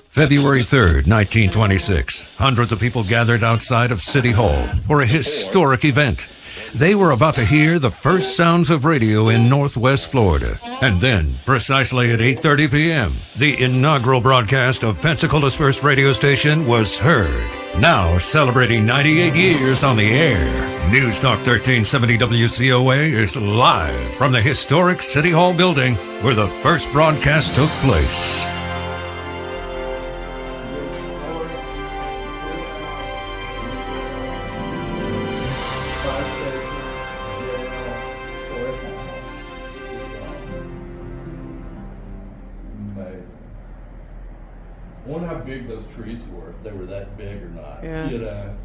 February 3rd, 1926, hundreds of people gathered outside of City Hall for a historic event. They were about to hear the first sounds of radio in Northwest Florida. And then, precisely at 8:30 p.m., the inaugural broadcast of Pensacola's first radio station was heard. Now celebrating 98 years on the air, News Talk 1370 WCOA is live from the historic City Hall building where the first broadcast took place. I wonder how big those trees were, if they were that big or not. Yeah. You know.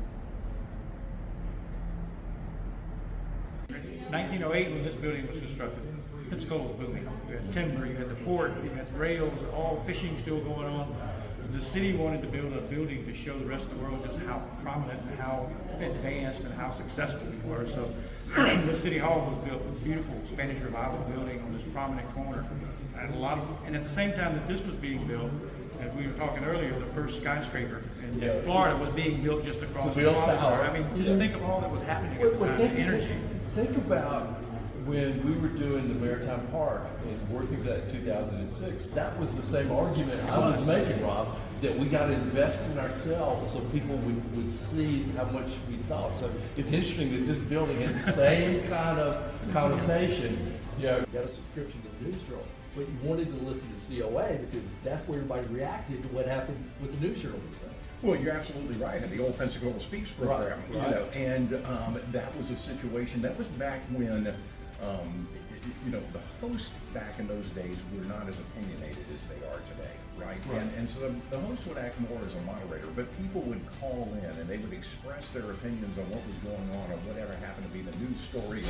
1908, when this building was constructed, Pensacola was booming. You had timber, you had the port, you had the rails, all fishing still going on. The city wanted to build a building to show the rest of the world just how prominent and how advanced and how successful we were. So the City Hall was built, a beautiful Spanish Revival building on this prominent corner. And at the same time that this was being built, as we were talking earlier, the first skyscraper in Florida was being built just across the tower. I mean, just think of all that was happening at the time, the energy. Think about when we were doing the Maritime Park and working for that in 2006, that was the same argument I was making, Rob, that we got to invest in ourselves so people would see how much we thought. So it's interesting that this building has the same kind of connotation. You know, got a subscription to the newsroom, but you wanted to listen to COA because that's where everybody reacted to what happened with the news journalism. Well, you're absolutely right. And the old Pensacola Speaks program, right. You know, and that was a situation. That was back when, you know, the hosts back in those days were not as opinionated as they are today, right? And so the host would act more as a moderator, but people would call in and they would express their opinions on what was going on or whatever happened to be the news story.